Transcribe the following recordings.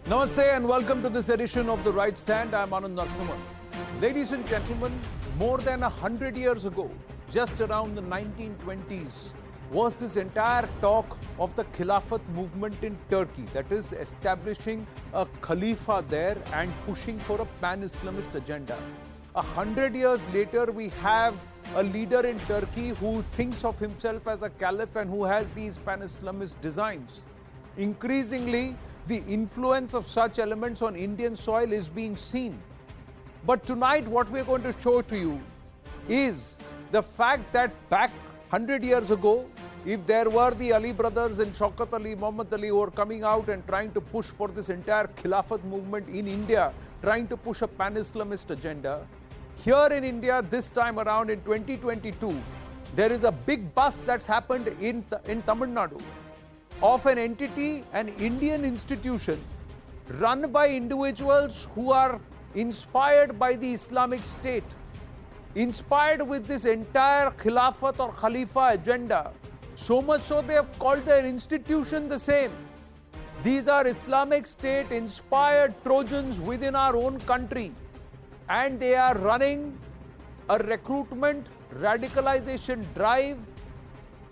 Namaste and welcome to this edition of The Right Stand. I'm Anand Narasimhan. Ladies and gentlemen, more than 100 years ago, just around the 1920s, was this entire talk of the Khilafat movement in Turkey, that is establishing a Khalifa there and pushing for a pan-Islamist agenda. 100 years later, we have a leader in Turkey who thinks of himself as a caliph and who has these pan-Islamist designs. Increasingly, the influence of such elements on Indian soil is being seen. But tonight, what we're going to show to you is the fact that back 100 years ago, if there were the Ali brothers and Shaukat Ali, Muhammad Ali who were coming out and trying to push for this entire Khilafat movement in India, trying to push a pan-Islamist agenda, here in India this time around in 2022, there is a big bust that's happened in Tamil Nadu of an entity, an Indian institution run by individuals who are inspired by the Islamic State, inspired with this entire Khilafat or Khalifa agenda. So much so they have called their institution the same. These are Islamic State inspired Trojans within our own country, and they are running a recruitment, radicalization drive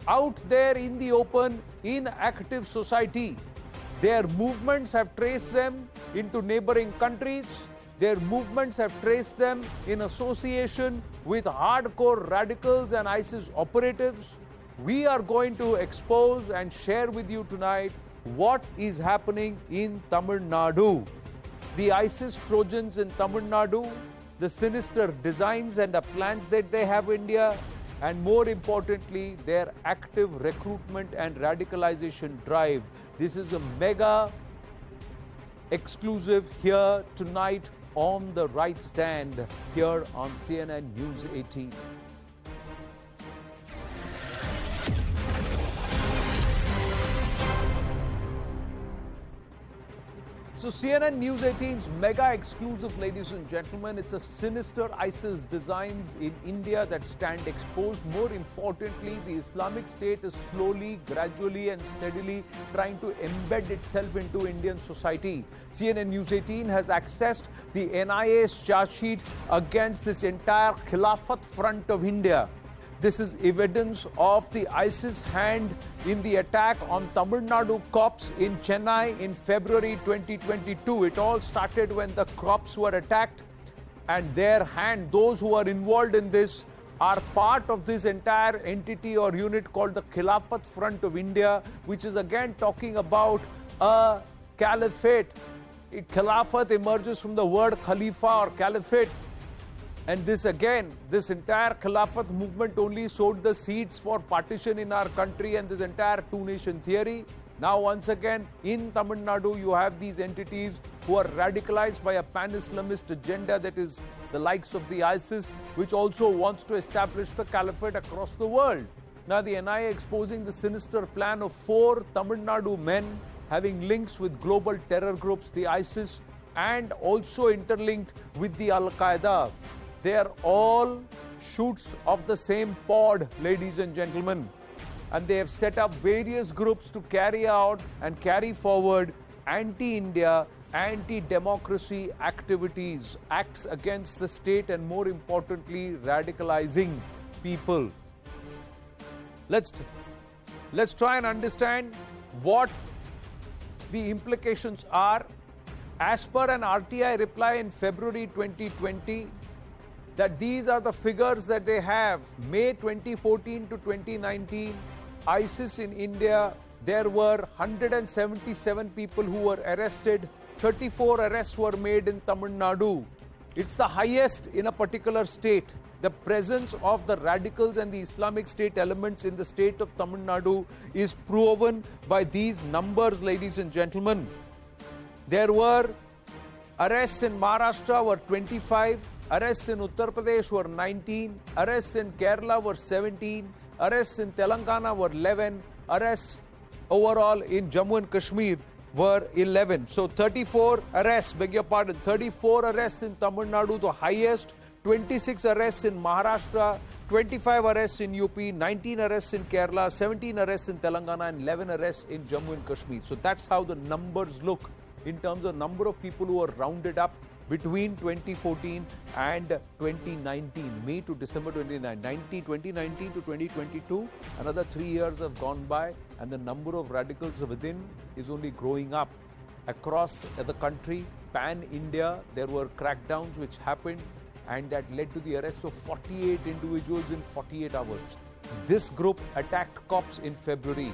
out there in the open, in active society. Their movements have traced them into neighboring countries. Their movements have traced them in association with hardcore radicals and ISIS operatives. We are going to expose and share with you tonight what is happening in Tamil Nadu. The ISIS Trojans in Tamil Nadu, the sinister designs and the plans that they have in India, and more importantly, their active recruitment and radicalization drive. This is a mega exclusive here tonight on The Right Stand, here on CNN News 18. So CNN News 18's mega exclusive, ladies and gentlemen, it's a sinister ISIS designs in India that stand exposed. More importantly, the Islamic State is slowly, gradually and steadily trying to embed itself into Indian society. CNN News 18 has accessed the NIA's charge sheet against this entire Khilafat front of India. This is evidence of the ISIS hand in the attack on Tamil Nadu cops in Chennai in February 2022. It all started when the cops were attacked, and their hand, those who are involved in this, are part of this entire entity or unit called the Khilafat Front of India, which is again talking about a caliphate. Khilafat emerges from the word Khalifa or caliphate. And this again, this entire Khilafat movement only sowed the seeds for partition in our country and this entire two-nation theory. Now once again, in Tamil Nadu, you have these entities who are radicalized by a pan-Islamist agenda that is the likes of the ISIS, which also wants to establish the caliphate across the world. Now the NIA exposing the sinister plan of 4 Tamil Nadu men having links with global terror groups, the ISIS, and also interlinked with the Al-Qaeda. They are all shoots of the same pod, ladies and gentlemen. And they have set up various groups to carry out and carry forward anti-India, anti-democracy activities, acts against the state, and more importantly, radicalizing people. Let's try and understand what the implications are. As per an RTI reply in February 2020, that these are the figures that they have. May 2014 to 2019, ISIS in India, there were 177 people who were arrested. 34 arrests were made in Tamil Nadu. It's the highest in a particular state. The presence of the radicals and the Islamic State elements in the state of Tamil Nadu is proven by these numbers, ladies and gentlemen. There were arrests in Maharashtra were 25, arrests in Uttar Pradesh were 19, arrests in Kerala were 17, arrests in Telangana were 11, arrests overall in Jammu and Kashmir were 11. So 34 arrests, beg your pardon, 34 arrests in Tamil Nadu, the highest, 26 arrests in Maharashtra, 25 arrests in UP, 19 arrests in Kerala, 17 arrests in Telangana, and 11 arrests in Jammu and Kashmir. So that's how the numbers look. in terms of number of people who were rounded up between 2014 and 2019, May to December 2019 to 2022, another 3 years have gone by, and the number of radicals within is only growing up. Across the country, pan-India, there were crackdowns which happened, and that led to the arrest of 48 individuals in 48 hours. This group attacked cops in February.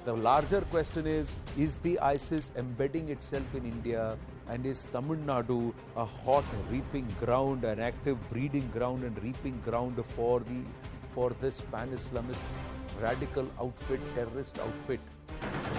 The larger question is the ISIS embedding itself in India, and is Tamil Nadu a hot reaping ground, an active breeding ground and reaping ground for this pan-Islamist radical outfit, terrorist outfit?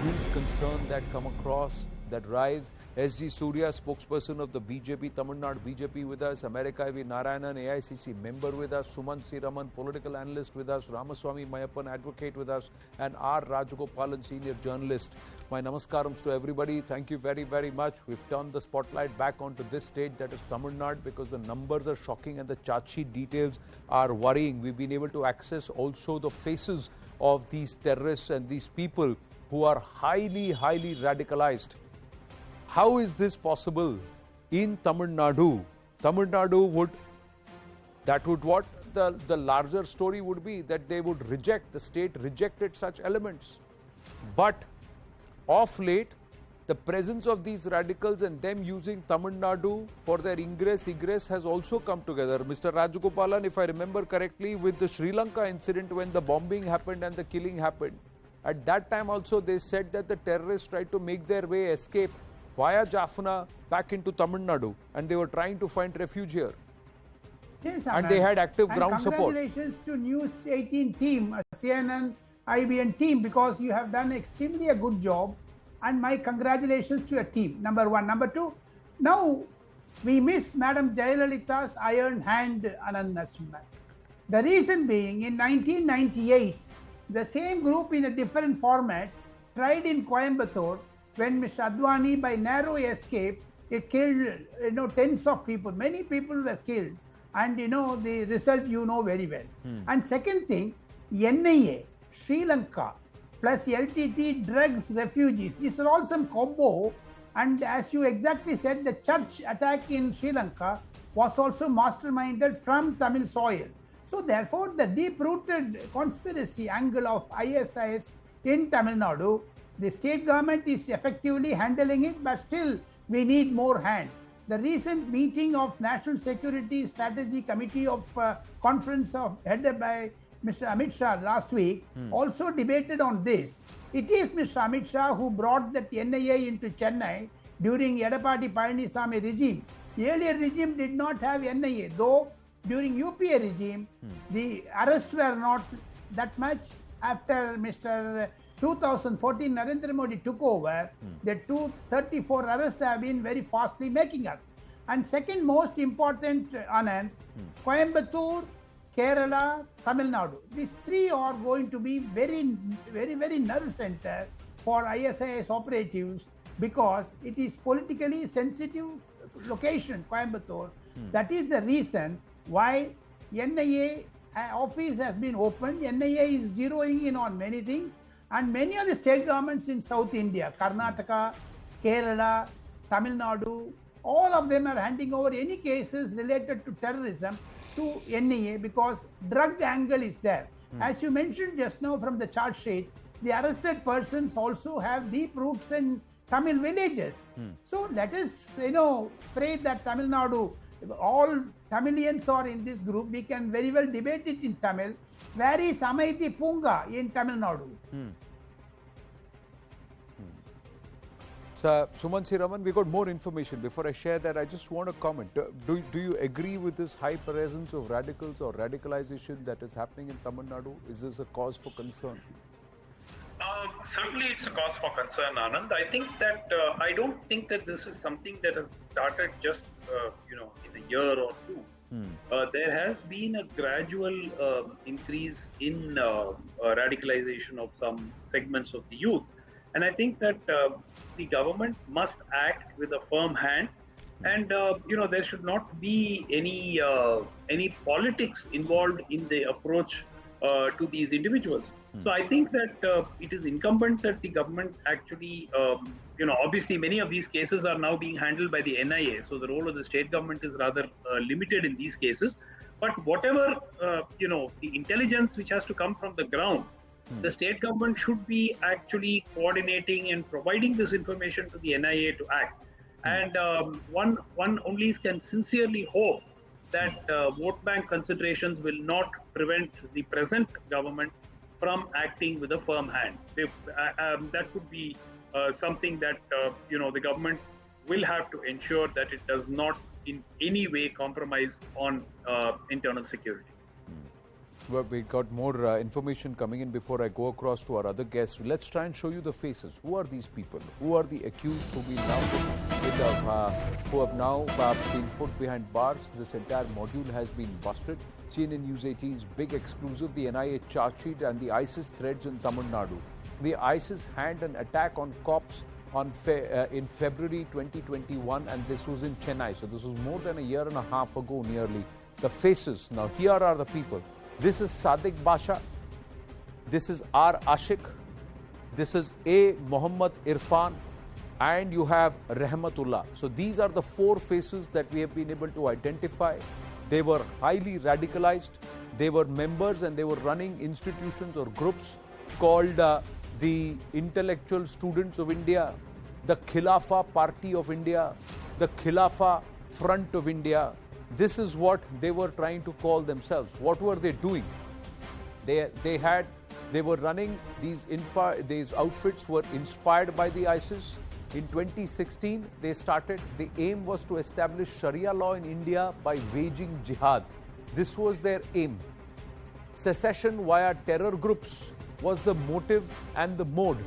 Huge concern that come across, that rise. SG Surya, spokesperson of the BJP, Tamil Nadu BJP with us, America V. Narayanan, AICC member with us, Suman Siraman, political analyst with us, Ramaswamy Mayappan, advocate with us, and R. Rajagopalan, senior journalist. My namaskarams to everybody. Thank you very, very much. We've turned the spotlight back onto this state, that is Tamil Nadu, because the numbers are shocking and the charge sheet details are worrying. We've been able to access also the faces of these terrorists and these people who are highly, highly radicalized. How is this possible in Tamil Nadu? Tamil Nadu what the larger story would be, that they would reject, the state rejected such elements. But of late, the presence of these radicals and them using Tamil Nadu for their egress has also come together. Mr. Rajagopalan, if I remember correctly, with the Sri Lanka incident when the bombing happened and the killing happened, at that time also they said that the terrorists tried to make their way escape via Jaffna back into Tamil Nadu, and they were trying to find refuge here. Yes, and they had active ground support. Congratulations to News 18 team, CNN, IBN team, because you have done extremely a good job, and my congratulations to your team, number one. Number two, now we miss Madam Jayalalitha's iron hand, Anand Narasimhan. The reason being, in 1998, the same group in a different format tried in Coimbatore, when Mr. Advani, by narrow escape, it killed tens of people. Many people were killed, and the result very well. And second thing, NIA, Sri Lanka, plus LTT, drugs, refugees. These are all some combo. And as you exactly said, the church attack in Sri Lanka was also masterminded from Tamil soil. So therefore, the deep-rooted conspiracy angle of ISIS in Tamil Nadu, the state government is effectively handling it, but still we need more hand. The recent meeting of National Security Strategy Committee of conference headed by Mr. Amit Shah last week also debated on this. It is Mr. Amit Shah who brought that NIA into Chennai during Edapati Palanisamy regime. The earlier regime did not have NIA, though during UPA regime, the arrests were not that much. After Mr. 2014, Narendra Modi took over, the 234 arrests have been very fastly making up. And second most important, Anand, Coimbatore, Kerala, Tamil Nadu. These three are going to be very, very, very nerve center for ISIS operatives, because it is politically sensitive location, Coimbatore. That is the reason why NIA office has been opened. NIA is zeroing in on many things, and many of the state governments in South India, Karnataka, Kerala, Tamil Nadu, all of them are handing over any cases related to terrorism to NIA, because drug angle is there. As you mentioned just now from the chart sheet, the arrested persons also have deep roots in Tamil villages. So let us, pray that Tamil Nadu, all Tamilians are in this group. We can very well debate it in Tamil. Where is Amaiti Punga in Tamil Nadu? So, Suman Siraman, we got more information. Before I share that, I just want to comment. Do you agree with this high presence of radicals or radicalization that is happening in Tamil Nadu? Is this a cause for concern? Certainly, it's a cause for concern, Anand. I think that I don't think that this is something that has started just in a year or two. There has been a gradual increase in radicalization of some segments of the youth, and I think that the government must act with a firm hand, and there should not be any politics involved in the approach to these individuals. So I think that it is incumbent that the government actually, obviously many of these cases are now being handled by the NIA. So the role of the state government is rather limited in these cases. But whatever, the intelligence which has to come from the ground, the state government should be actually coordinating and providing this information to the NIA to act. And one only can sincerely hope that vote bank considerations will not prevent the present government from acting with a firm hand. That could be something that the government will have to ensure that it does not in any way compromise on internal security. Well, we got more information coming in before I go across to our other guests. Let's try and show you the faces. Who are these people? Who are the accused who have now been put behind bars? This entire module has been busted. CNN News 18's big exclusive, the NIA charge sheet and the ISIS threads in Tamil Nadu. The ISIS had an attack on cops in February 2021, and this was in Chennai. So this was more than a year and a half ago nearly. The faces. Now here are the people. This is Sadiq Basha. This is R. Ashik. This is A. Muhammad Irfan. And you have Rahmatullah. So these are the four faces that we have been able to identify. They were highly radicalized. They were members and they were running institutions or groups called the Intellectual Students of India, the Khilafa Party of India, the Khilafa Front of India. This is what they were trying to call themselves. What were they doing? They were running these outfits were inspired by the ISIS. In 2016, they started. The aim was to establish Sharia law in India by waging jihad. This was their aim. Secession via terror groups was the motive and the mode.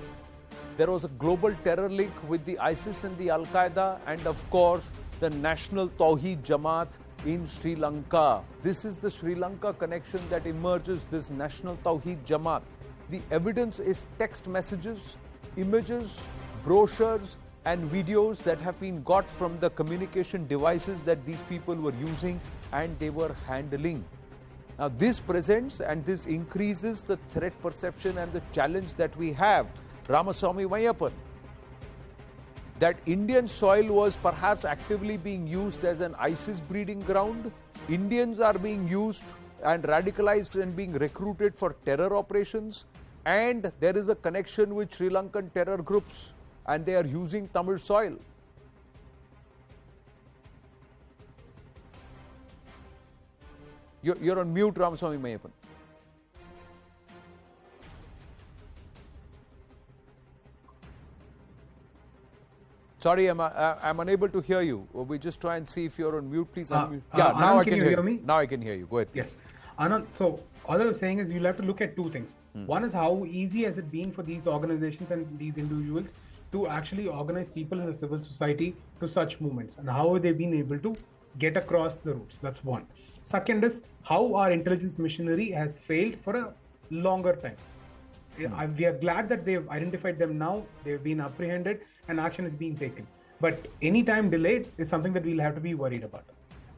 There was a global terror link with the ISIS and the Al-Qaeda, and of course, the National Tawheed Jamaat in Sri Lanka. This is the Sri Lanka connection that emerges, this National Tawheed Jamaat. The evidence is text messages, images, brochures and videos that have been got from the communication devices that these people were using and they were handling. Now this presents and this increases the threat perception and the challenge that we have. Ramaswamy Mayappan, that Indian soil was perhaps actively being used as an ISIS breeding ground. Indians are being used and radicalized and being recruited for terror operations. And there is a connection with Sri Lankan terror groups and they are using Tamil soil. You're on mute, Ramaswamy Mayappan. Sorry, I'm unable to hear you. We just try and see if you're on mute. Please unmute. Yeah, now I can hear you. Now I can hear you. Go ahead. Yes. Anand, so all I was saying is you'll have to look at two things. One is how easy has it been for these organizations and these individuals to actually organize people in the civil society to such movements, and how have they been able to get across the routes. That's one. Second is how our intelligence machinery has failed for a longer time. We are glad that they've identified them now, they've been apprehended and action is being taken. But any time delayed is something that we'll have to be worried about.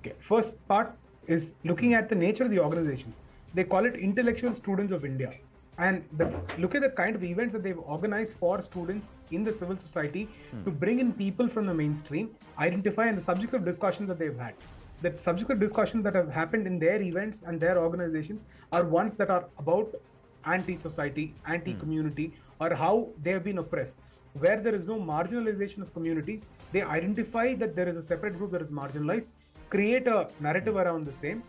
Okay. First part is looking at the nature of the organizations. They call it Intellectual Students of India. And look at the kind of events that they've organized for students in the civil society to bring in people from the mainstream, identify and the subjects of discussion that they've had. The subjects of discussion that have happened in their events and their organizations are ones that are about anti-society, anti-community, or how they have been oppressed. Where there is no marginalization of communities, they identify that there is a separate group that is marginalized, create a narrative around the same,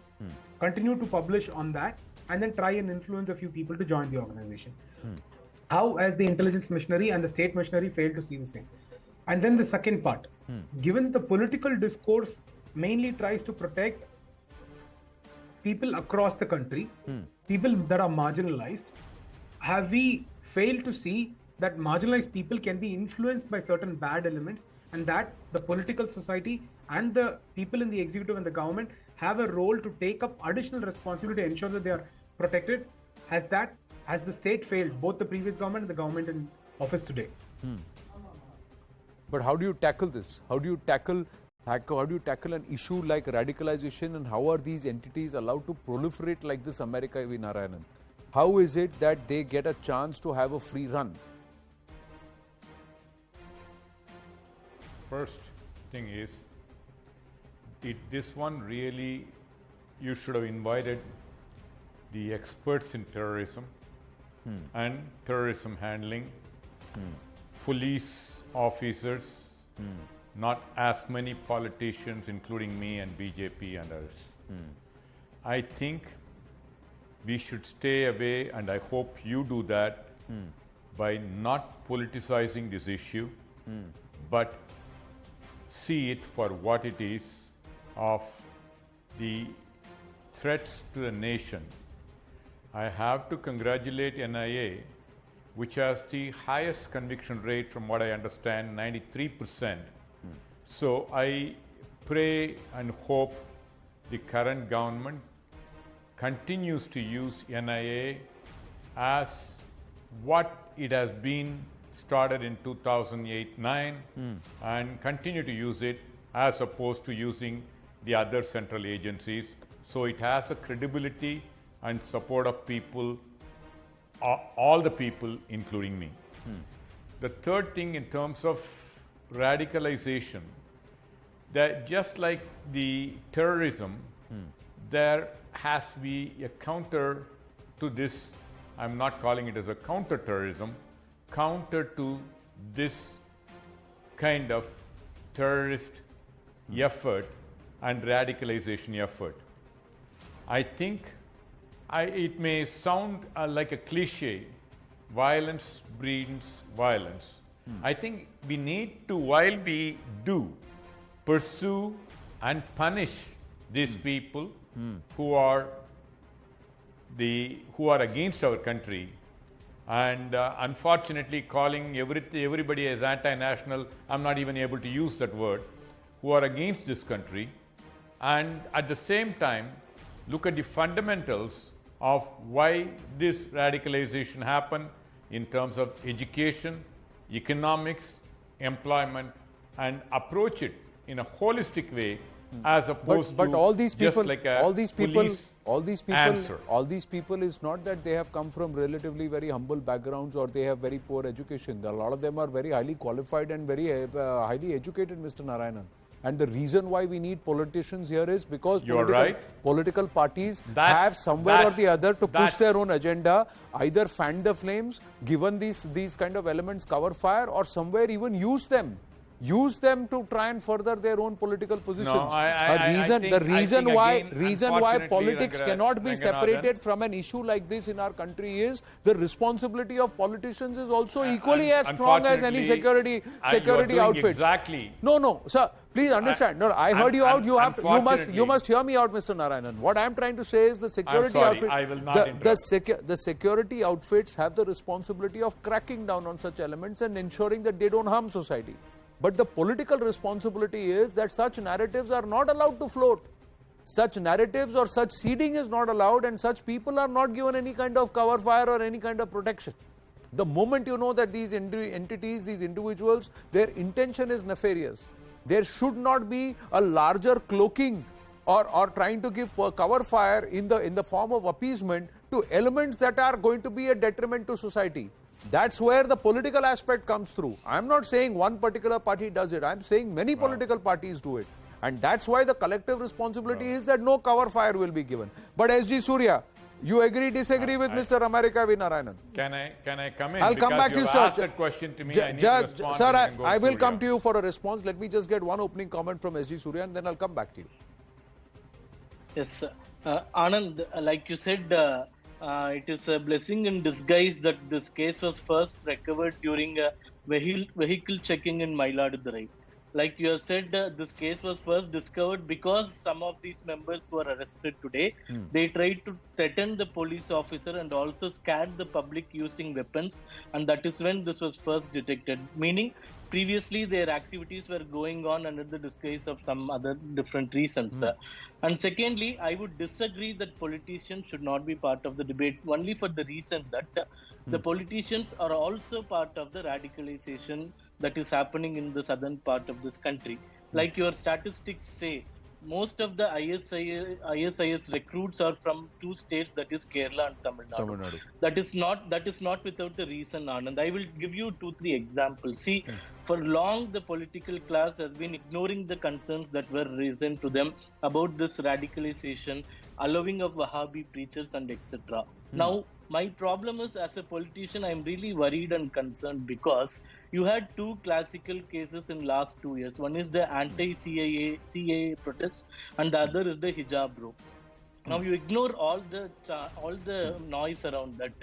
continue to publish on that, and then try and influence a few people to join the organization. How has the intelligence machinery and the state machinery failed to see the same? And then the second part, given the political discourse mainly tries to protect people across the country, people that are marginalized, have we failed to see that marginalized people can be influenced by certain bad elements, and that the political society and the people in the executive and the government have a role to take up additional responsibility to ensure that they are protected? Has the state failed, both the previous government and the government in office today? But how do you tackle this? How do you tackle an issue like radicalization, and how are these entities allowed to proliferate like this, America V. Narayanan? how is it that they get a chance to have a free run? First thing is, this one really, you should have invited the experts in terrorism and terrorism handling, police officers, not as many politicians, including me and BJP and others. I think we should stay away, and I hope you do that, by not politicizing this issue, but see it for what it is, of the threats to the nation. I have to congratulate NIA, which has the highest conviction rate, from what I understand, 93%. So I pray and hope the current government continues to use NIA as what it has been started in 2008-9 and continue to use it, as opposed to using the other central agencies. So it has a credibility and support of people, all the people, including me. The third thing, in terms of radicalization, that just like the terrorism, there has to be a counter to this. I'm not calling it as a counter-terrorism, counter to this kind of terrorist effort and radicalization effort. I think it may sound like a cliche, violence breeds violence. I think we need to, while we do, pursue and punish these people who are against our country, and unfortunately calling everybody as anti-national. I'm not even able to use that word, who are against this country, and at the same time look at the fundamentals of why this radicalization happened in terms of education, economics, employment, and approach it in a holistic way, as opposed but to all these people, just like a all these people answer. Is not that they have come from relatively very humble backgrounds or they have very poor education. A lot of them are very highly qualified and very highly educated, Mr. Narayanan. And the reason why we need politicians here is because political parties have somewhere or the other to push their own agenda, either fan the flames, given these kind of elements cover fire, or somewhere even use them to try and further their own political positions. No, the reason why politics cannot be Ranganathan, separated from an issue like this in our country is the responsibility of politicians is also equally as strong as any security outfits. Exactly. No, sir. Please understand. I heard you out. You must hear me out, Mr. Narayanan. What I am trying to say is the security outfits. I will not interrupt. The security outfits have the responsibility of cracking down on such elements and ensuring that they don't harm society. But the political responsibility is that such narratives are not allowed to float. Such narratives or such seeding is not allowed, and such people are not given any kind of cover fire or any kind of protection. The moment you know that these entities, these individuals, their intention is nefarious, there should not be a larger cloaking or trying to give cover fire in the form of appeasement to elements that are going to be a detriment to society. That's where the political aspect comes through. I'm not saying one particular party does it. I'm saying many political parties do it. And that's why the collective responsibility is that no cover fire will be given. But SG Surya, you disagree with Mr. America V. Narayanan? Can I come in? I'll come back to you, sir. Asked that question to me. I need to respond. Sir, I will come to you for a response. Let me just get one opening comment from SG Surya and then I'll come back to you. Yes, Anand, like you said, it is a blessing in disguise that this case was first recovered during a vehicle checking in Mailadurai. Like you have said, this case was first discovered because some of these members who are arrested today, they tried to threaten the police officer and also scared the public using weapons, and that is when this was first detected. Meaning, previously their activities were going on under the disguise of some other different reasons. And secondly, I would disagree that politicians should not be part of the debate, only for the reason that the politicians are also part of the radicalization that is happening in the southern part of this country. Like your statistics say, most of the ISIS recruits are from two states, that is Kerala and Tamil Nadu. Tamil Nadu. That is not without a reason, Anand. I will give you 2-3 examples. See, for long the political class has been ignoring the concerns that were raised to them about this radicalization, allowing of Wahhabi preachers and etc. Now, my problem is, as a politician, I'm really worried and concerned because you had two classical cases in last 2 years. One is the anti-CAA protest, and the other is the hijab row. Now you ignore all the noise around that.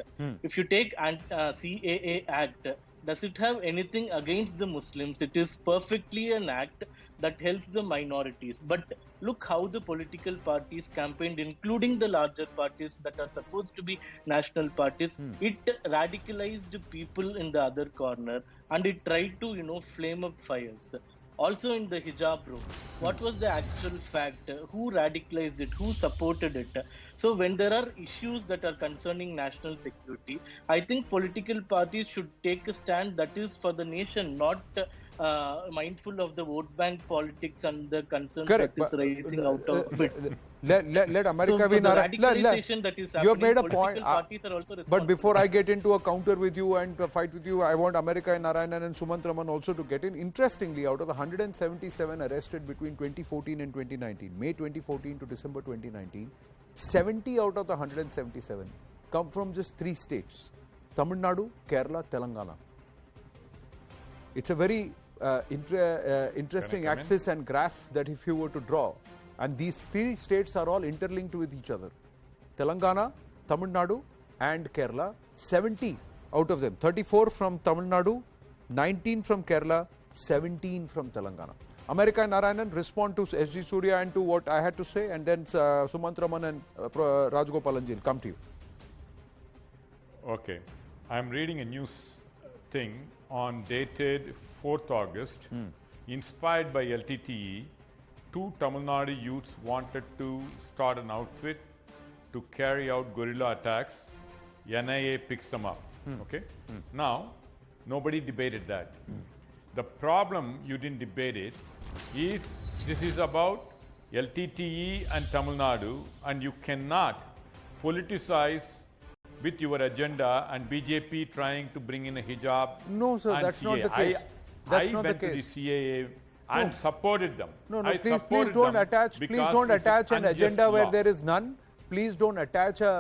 If you take CAA Act, does it have anything against the Muslims? It is perfectly an act that helps the minorities. But look how the political parties campaigned, including the larger parties that are supposed to be national parties. It radicalized people in the other corner, and it tried to, flame up fires. Also in the hijab row, what was the actual fact? Who radicalized it? Who supported it? So when there are issues that are concerning national security, I think political parties should take a stand that is for the nation, not mindful of the vote bank politics and the concerns Correct, that is rising out of it. Let America So be the radicalization that is You have made a happening, point. political parties are also But responsible. before I get into a counter with you and a fight with you, I want America and Narayanan and Sumant Raman also to get in. Interestingly, out of the 177 arrested between 2014 and 2019, May 2014 to December 2019, 70 out of the 177 come from just 3 states: Tamil Nadu, Kerala, Telangana. It's a very interesting axis and graph that if you were to draw, and these 3 states are all interlinked with each other: Telangana, Tamil Nadu and Kerala. 70 out of them, 34 from Tamil Nadu, 19 from Kerala, 17 from Telangana. America and Narayanan, respond to SG Surya and to what I had to say, and then Sumant Raman and Rajgopalan ji will come to you. Okay. I'm reading a news thing on dated 4th August. Inspired by LTTE, 2 Tamil Nadu youths wanted to start an outfit to carry out guerrilla attacks. NIA picks them up. Okay? Now, nobody debated that. The problem, you didn't debate it, is this is about LTTE and Tamil Nadu, and you cannot politicize with your agenda and BJP trying to bring in a hijab. No, sir, and that's not CAA. the case. That's I not the went to the case. CAA and supported them. No, I please supported don't them attach. Please because don't it's attach an unjust agenda where law. there is none. Please don't attach an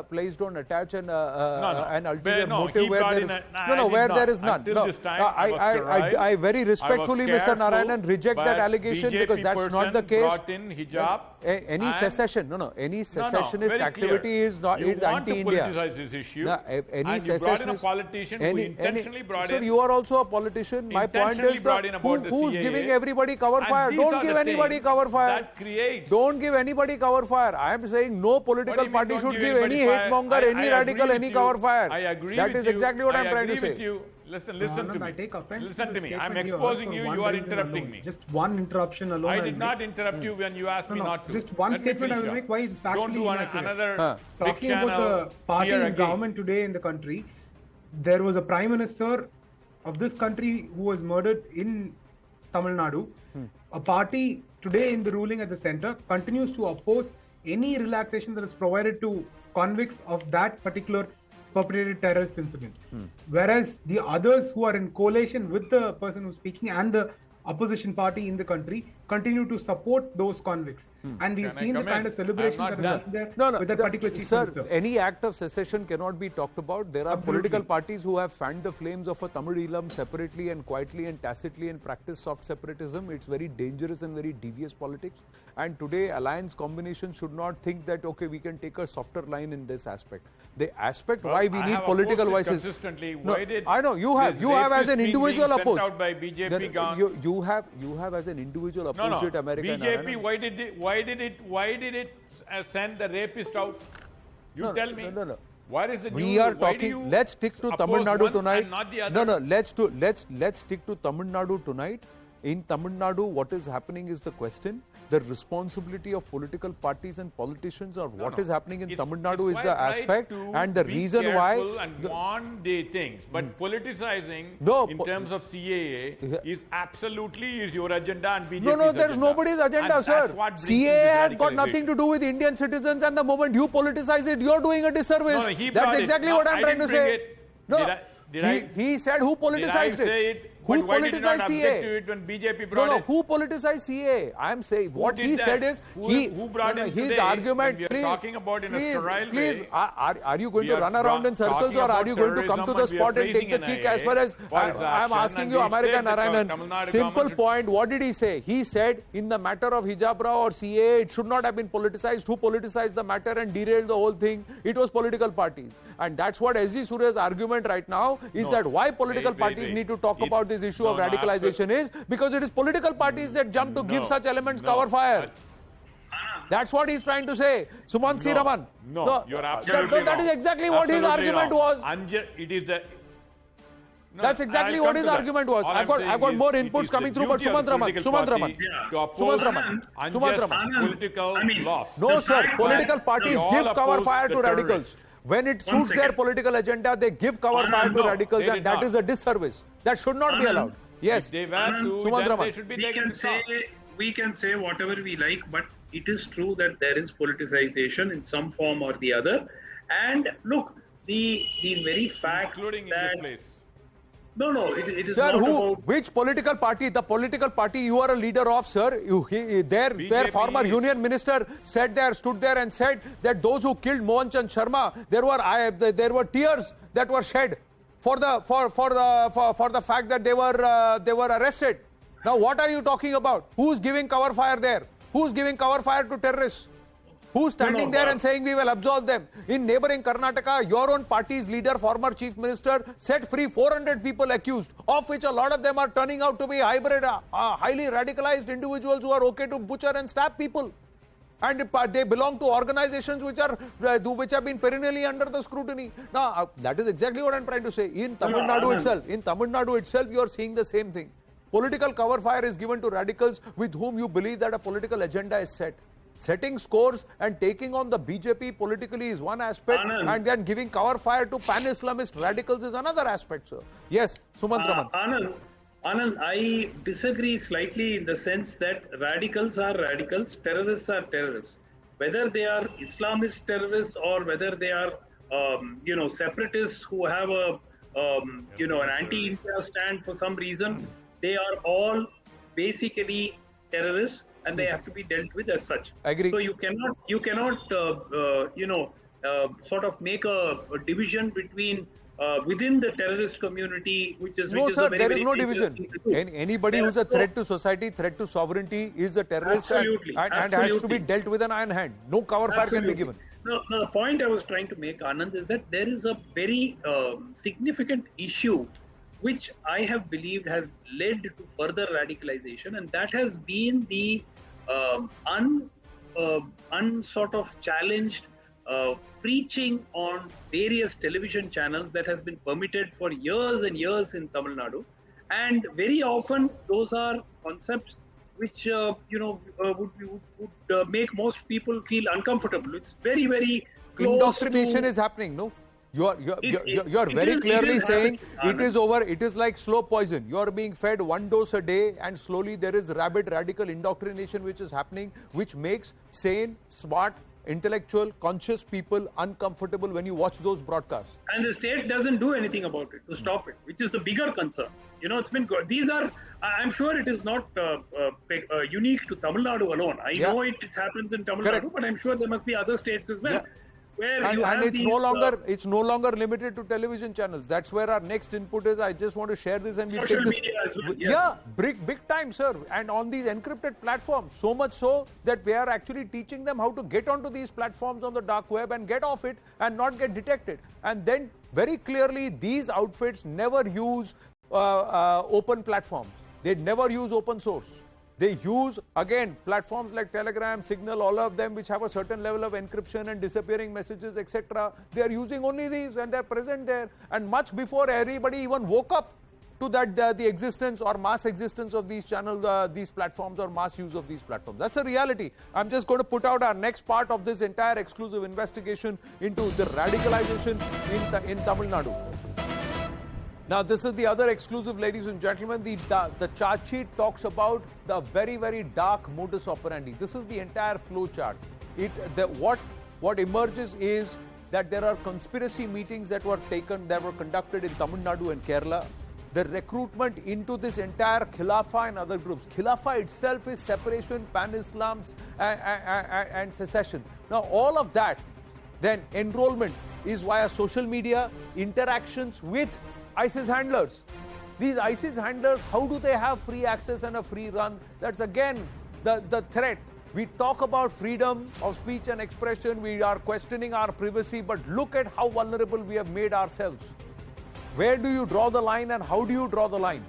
ulterior No, motive he where brought there in is I did where not. there is none. Until No, this time, I was I very respectfully, Mr. careful, Narayanan, reject that but allegation BJP because that's not the person case. brought in hijab Any and- secession, any secessionist very activity clear. is not You is want to anti-India. politicize this issue, No, any and you brought in a secessionist- politician who intentionally brought sir, in. you are also a politician. My point Intentionally is brought in about the who's CAA. giving everybody cover And fire? these Don't are give the anybody things cover fire. that creates- Don't give anybody cover fire. I am saying no What political do you mean party don't should give give any anybody hate fire? monger, I any agree radical, with any you. cover fire. I agree That with is you. exactly what I am I trying to agree say. with you. Listen to Anand, me. I take offense Listen to me. I'm statement you exposing heard you. for one You are reason interrupting alone. me. Just one interruption alone. I I'll did not make. interrupt you when you asked me not to. Just one Let me statement I finish will up. make. Why it's Don't factually do inaccurate. another big Talking channel about the party here in again. government today in the country, there was a prime minister of this country who was murdered in Tamil Nadu. A party today in the ruling at the center continues to oppose any relaxation that is provided to convicts of that particular perpetrated terrorist incident. Whereas the others who are in coalition with the person who's speaking and the opposition party in the country continue to support those convicts. And we've Can I seen the come kind in? of celebration I'm that not is happening No, there with that particular chief sir, minister. any act of secession cannot be talked about. There are political parties who have fanned the flames of a Tamil Elam separately and quietly and tacitly and practiced soft separatism. It's very dangerous and very devious politics. And today, alliance combination should not think that, okay, we can take a softer line in this aspect. The aspect why we I need have political opposed it voices. consistently. No, Why did I know you have. this You have as rapist an being individual sent opposed. out by BJP gone? You have as an individual No, opposed no. it, America. BJP, why did it send the rapist out? You tell me. No. Where is the We news? are Why do you talking. Let's stick to Tamil oppose Nadu one tonight. and not the other? Let's stick to Tamil Nadu tonight. in Tamil Nadu, what is happening is the question. The responsibility of political parties and politicians, or what is happening in Tamil Nadu is the aspect, and the reason why. And one day things, but politicizing in terms of CAA is absolutely your agenda and BJP's No, there's agenda. nobody's agenda, And sir. that's what brings CAA this has got nothing to do with Indian citizens, and the moment you politicize it, you're doing a disservice. No, he That's brought it. exactly No, what I'm I trying to didn't bring say. it. No, Did he said who politicized Did I say it? Who But why did you not politicized object CAA? to it when BJP brought it? Who politicized CAA? I'm saying what did he that? said is Who brought in his today argument. when we are talking about in a sterile please, way? Are you going We to are run around in circles, talking or are about you going to come to the terrorism spot and and we take are the praising kick? As far as for its I'm action, asking and you, we America said that Narayanan, Tamil Nadu simple government point. What did he say? He said in the matter of Hijabra or CAA, it should not have been politicized. Who politicized the matter and derailed the whole thing? It was political parties. And that's what S.G. Surya's argument right now is, that why political parties need to talk about this issue of radicalization is because it is political parties that jump to give such elements cover fire. That's what he's trying to say. Sumant Siraman. No, you're absolutely that is exactly what his argument was. It is the... No, That's exactly what his argument was. I've got more inputs coming through, but Sumant Raman. Political loss. No, sir. Political parties give cover fire to radicals. When it suits their political agenda, they give cover fire to radicals, and that is a disservice. That should not be allowed. Yes. If they were to, then they should be taken to task. We can say whatever we like, but it is true that there is politicization in some form or the other. And look, the very fact Including in that this place. No, it is Sir, not about... which political party? The political party you are a leader of, sir. Their former union minister stood there and said that those who killed Mohan Chand Sharma, there were tears that were shed for the fact that they were arrested. Now, what are you talking about? Who's giving cover fire there? Who's giving cover fire to terrorists? Who's standing there and saying we will absolve them? In neighboring Karnataka, your own party's leader, former chief minister, set free 400 people accused, of which a lot of them are turning out to be hybrid, highly radicalized individuals who are okay to butcher and stab people. And they belong to organizations which have been perennially under the scrutiny. Now, that is exactly what I'm trying to say. In Tamil Nadu itself, you are seeing the same thing. Political cover fire is given to radicals with whom you believe that a political agenda is set. Setting scores and taking on the BJP politically is one aspect, and then giving cover fire to pan-Islamist radicals is another aspect, sir. Yes, Sumant Raman. Anand, I disagree slightly in the sense that radicals are radicals, terrorists are terrorists. Whether they are Islamist terrorists or whether they are, separatists who have an anti-India stand for some reason, they are all basically terrorists, and they have to be dealt with as such. I agree. So you cannot sort of make a division between within the terrorist community, which is no, which sir. Is a very, there very is no dangerous division. thing to do. Anybody who's a threat to society, threat to sovereignty, is a terrorist and has to be dealt with an iron hand. No cover fire can be given. No, the point I was trying to make, Anand, is that there is a very significant issue which I have believed has led to further radicalization, and that has been the unsort of challenged preaching on various television channels that has been permitted for years and years in Tamil Nadu, and very often those are concepts which would make most people feel uncomfortable. It's very, very close Indoctrination to... is happening, no? You are very clearly saying it is over. It is like slow poison. You are being fed one dose a day, and slowly there is rabid radical indoctrination which is happening, which makes sane, smart, intellectual, conscious people uncomfortable when you watch those broadcasts. And the state doesn't do anything about it to stop it, which is the bigger concern. It's been good. These are, I'm sure it is not unique to Tamil Nadu alone. I know it happens in Tamil Nadu, but I'm sure there must be other states as well. Where and it's no longer limited to television channels. That's where our next input is. I just want to share this, and we take this. As well, yeah, big time, sir. And on these encrypted platforms, so much so that we are actually teaching them how to get onto these platforms on the dark web and get off it and not get detected. And then very clearly, these outfits never use open platforms. They never use open source. They use, again, platforms like Telegram, Signal, all of them which have a certain level of encryption and disappearing messages, etc. They are using only these, and they're present there. And much before everybody even woke up to that the existence or mass existence of these channels, these platforms, or mass use of these platforms. That's a reality. I'm just going to put out our next part of this entire exclusive investigation into the radicalization in Tamil Nadu. Now, this is the other exclusive, ladies and gentlemen. The chart sheet talks about the very, very dark modus operandi. This is the entire flow chart. What emerges is that there are conspiracy meetings that were conducted in Tamil Nadu and Kerala. The recruitment into this entire Khilafah and other groups. Khilafah itself is separation, pan-Islam and secession. Now, all of that, then enrollment is via social media, interactions with ISIS handlers. These ISIS handlers, how do they have free access and a free run? That's again the threat. We talk about freedom of speech and expression. We are questioning our privacy, but look at how vulnerable we have made ourselves. Where do you draw the line and how do you draw the line?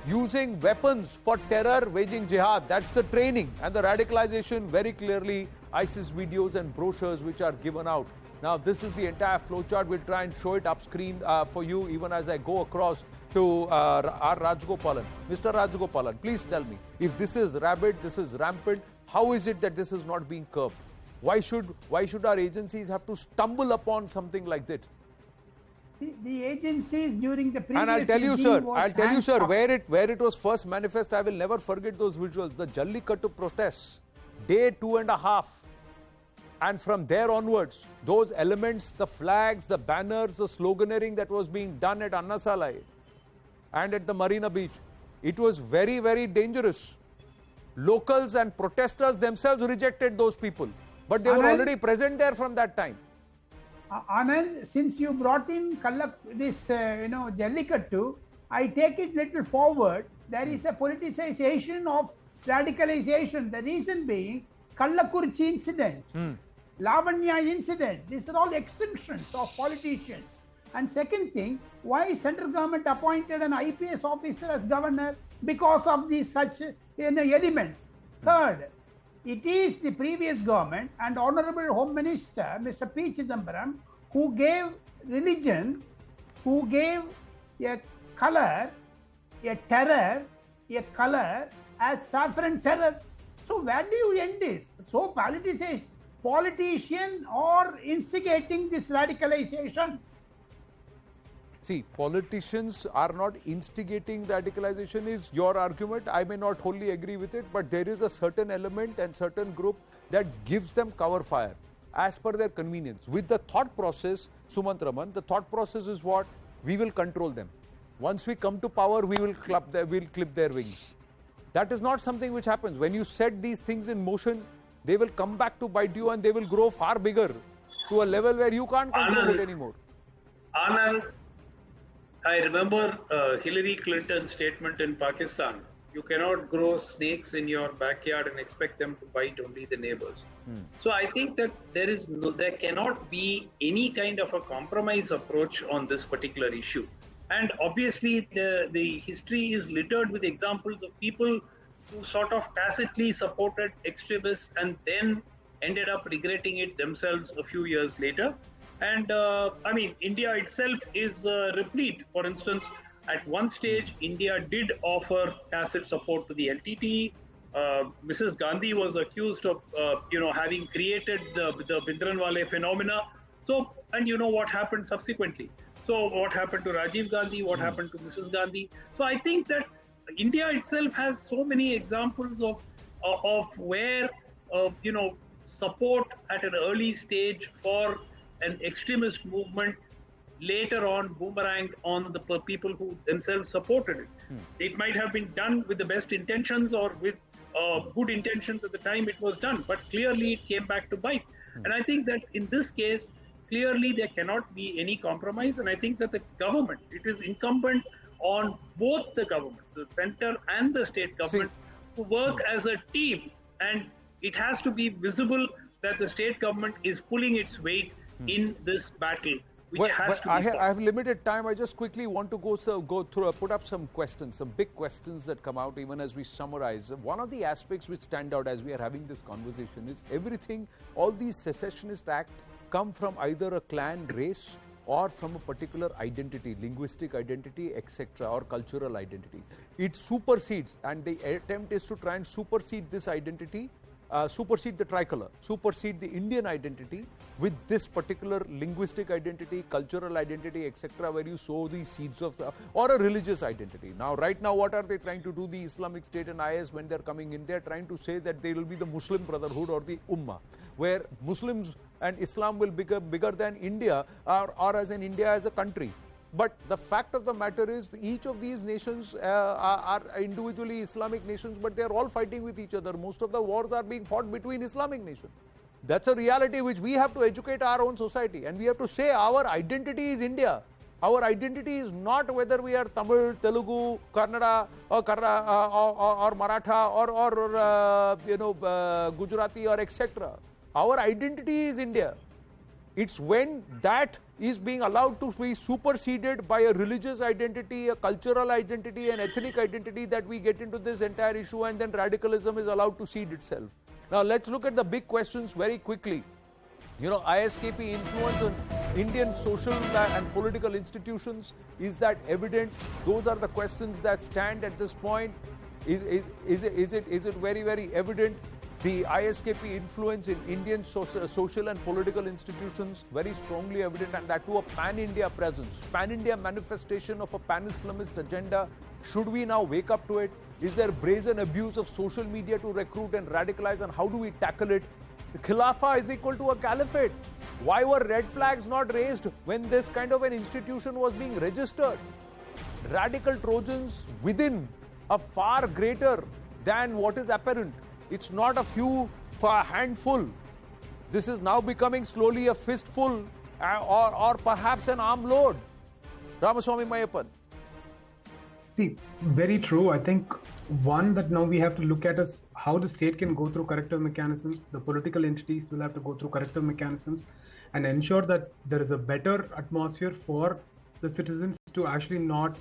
Using weapons for terror, waging jihad. That's the training and the radicalization. Very clearly, ISIS videos and brochures which are given out. Now, this is the entire flowchart. We'll try and show it up screen for you even as I go across to our Rajgopalan. Mr. Rajgopalan, please tell me, if this is rabid, this is rampant, how is it that this is not being curbed? Why should our agencies have to stumble upon something like this? The agencies during the previous and I'll tell you, sir, where it was first manifest, I will never forget those visuals. The Jallikattu protests, day 2.5. And from there onwards, those elements, the flags, the banners, the sloganeering that was being done at Annasalai and at the Marina Beach, it was very, very dangerous. Locals and protesters themselves rejected those people, but they were already present there from that time. Anand, since you brought in Jallikattu, I take it little forward. There is a politicization of radicalization. The reason being Kallakurchi incident, Lavanya incident. These are all extinctions of politicians. And second thing, why central government appointed an IPS officer as governor? Because of these such elements. Third, it is the previous government and Honorable Home Minister, Mr. P. Chidambaram, who gave religion, who gave a color, a terror, a color as saffron terror. So where do you end this? So politician or instigating this radicalization? See, politicians are not instigating radicalization is your argument. I may not wholly agree with it, but there is a certain element and certain group that gives them cover fire as per their convenience. With the thought process, Sumant Raman, the thought process is what? We will control them. Once we come to power, we will clip their wings. That is not something which happens. When you set these things in motion, they will come back to bite you and they will grow far bigger to a level where you can't control it anymore. Anand, I remember Hillary Clinton's statement in Pakistan. You cannot grow snakes in your backyard and expect them to bite only the neighbors. So I think that there cannot be any kind of a compromise approach on this particular issue. And obviously the history is littered with examples of people who sort of tacitly supported extremists and then ended up regretting it themselves a few years later. And I mean, India itself is replete. For instance, at one stage, India did offer tacit support to the LTT. Mrs. Gandhi was accused of, having created the Bhindranwale phenomena. So, and you know what happened subsequently. So, what happened to Rajiv Gandhi? What happened to Mrs. Gandhi? So, I think that India itself has so many examples of where, support at an early stage for an extremist movement later on boomeranged on the people who themselves supported it. It might have been done with the best intentions or with good intentions at the time it was done, but clearly it came back to bite. And I think that in this case, clearly there cannot be any compromise. And I think that the government, it is incumbent on both the governments, the center and the state governments, to work as a team. And it has to be visible that the state government is pulling its weight in this battle, which has to be I have limited time. I just quickly want to go through, put up some questions, some big questions that come out even as we summarize. One of the aspects which stand out as we are having this conversation is everything, all these secessionist acts come from either a clan race or from a particular identity, linguistic identity, etc., or cultural identity. It supersedes, and the attempt is to try and supersede this identity, supersede the tricolor, supersede the Indian identity with this particular linguistic identity, cultural identity, etc., where you sow the seeds of, or a religious identity. Now, right now, what are they trying to do? The Islamic State and IS, when they're coming in, they're trying to say that they will be the Muslim Brotherhood or the Ummah, where Muslims and Islam will become bigger than India, or as in India as a country. But the fact of the matter is, each of these nations are individually Islamic nations, but they are all fighting with each other. Most of the wars are being fought between Islamic nations. That's a reality which we have to educate our own society, and we have to say our identity is India. Our identity is not whether we are Tamil, Telugu, Kannada, or Maratha, or Gujarati, or etc. Our identity is India. It's when that is being allowed to be superseded by a religious identity, a cultural identity, an ethnic identity, that we get into this entire issue, and then radicalism is allowed to seed itself. Now let's look at the big questions very quickly. ISKP influence on Indian social and political institutions, is that evident? Those are the questions that stand at this point. Is it very, very evident? The ISKP influence in Indian social and political institutions, very strongly evident, and that to a pan-India presence, pan-India manifestation of a pan-Islamist agenda. Should we now wake up to it? Is there brazen abuse of social media to recruit and radicalize, and how do we tackle it? The Khilafah is equal to a caliphate. Why were red flags not raised when this kind of an institution was being registered? Radical Trojans within are far greater than what is apparent. It's not a few, a handful. This is now becoming slowly a fistful, or perhaps an armload. Ramaswamy Mayappan. See, very true. I think one that now we have to look at is how the state can go through corrective mechanisms. The political entities will have to go through corrective mechanisms and ensure that there is a better atmosphere for the citizens to actually not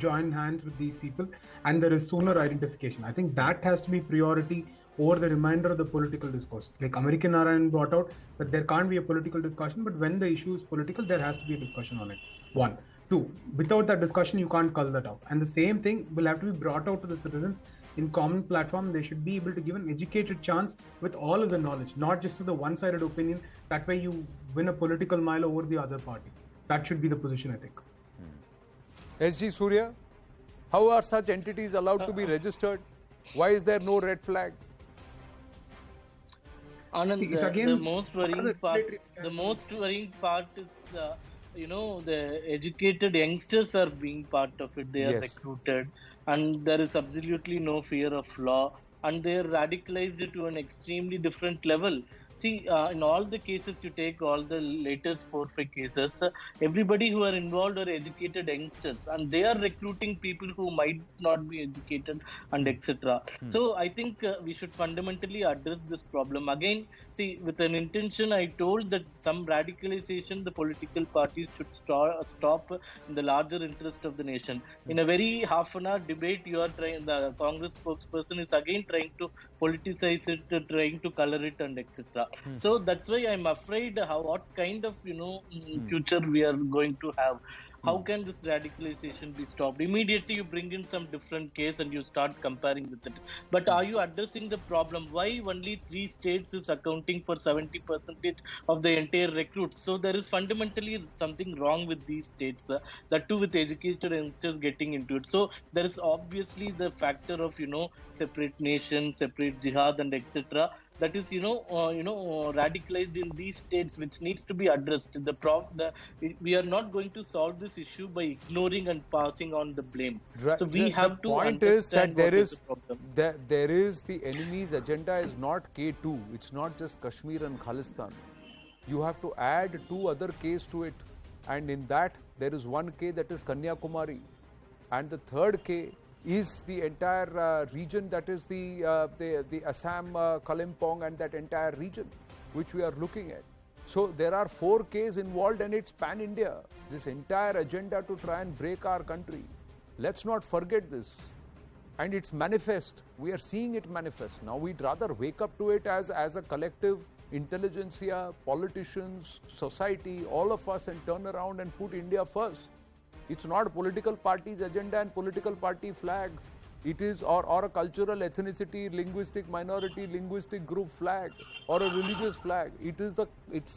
join hands with these people, and there is sooner identification. I think that has to be priority over the remainder of the political discourse. Like American Narayan brought out that there can't be a political discussion, but when the issue is political, there has to be a discussion on it. One. Two, without that discussion, you can't cull that out. And the same thing will have to be brought out to the citizens in common platform. They should be able to give an educated chance with all of the knowledge, not just to the one-sided opinion. That way you win a political mile over the other party. That should be the position, I think. SG Surya, how are such entities allowed to be registered? Why is there no red flag? Anand, the most worrying part is the educated youngsters are being part of it. They are recruited, and there is absolutely no fear of law, and they are radicalized to an extremely different level. See, in all the cases, you take all the latest 4-5 cases, everybody who are involved are educated youngsters, and they are recruiting people who might not be educated, and etc. So I think we should fundamentally address this problem. Again, see, with an intention, I told that some radicalization, the political parties should stop in the larger interest of the nation. In a very half-an-hour debate, the Congress spokesperson is again trying to politicize it, trying to color it, and etc. So that's why I'm afraid what kind of future we are going to have. How can this radicalization be stopped? Immediately you bring in some different case and you start comparing with it. But are you addressing the problem? Why only 3 states is accounting for 70% of the entire recruits? So there is fundamentally something wrong with these states. That too with educated youngsters getting into it. So there is obviously the factor of separate nation, separate jihad, and etc. That is radicalized in these states, which needs to be addressed. We are not going to solve this issue by ignoring and passing on the blame. Right. So we have to point is that there is the enemy's agenda is not K2. It's not just Kashmir and Khalistan. You have to add 2 other Ks to it, and in that there is 1 K that is Kanyakumari, and the 3rd K is the entire region, that is the Assam, Kalimpong, and that entire region which we are looking at. So there are 4 Ks involved, and it's pan-India. This entire agenda to try and break our country. Let's not forget this. And it's manifest. We are seeing it manifest. Now we'd rather wake up to it as a collective intelligentsia, politicians, society, all of us, and turn around and put India first. It's not a political party's agenda and political party flag. It is or a cultural ethnicity, linguistic minority, linguistic group flag, or a religious flag. It's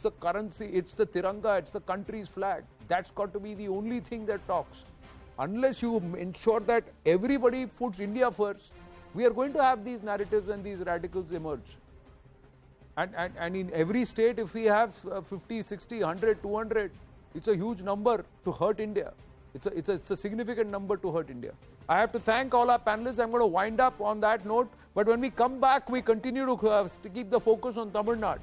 the currency, it's the tiranga, it's the country's flag. That's got to be the only thing that talks. Unless you ensure that everybody puts India first, we are going to have these narratives and these radicals emerge. And in every state, if we have 50, 60, 100, 200, it's a huge number to hurt India. It's a significant number to hurt India. I have to thank all our panelists. I'm going to wind up on that note. But when we come back, we continue to keep the focus on Tamil Nadu,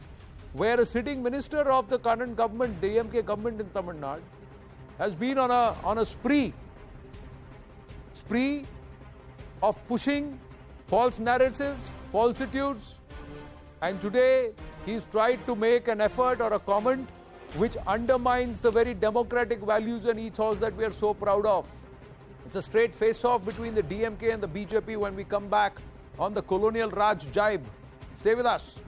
where a sitting minister of the current government, DMK government in Tamil Nadu, has been on a spree of pushing false narratives, falsitudes, and today he's tried to make an effort or a comment which undermines the very democratic values and ethos that we are so proud of. It's a straight face-off between the DMK and the BJP when we come back on the Colonial Raj jibe. Stay with us.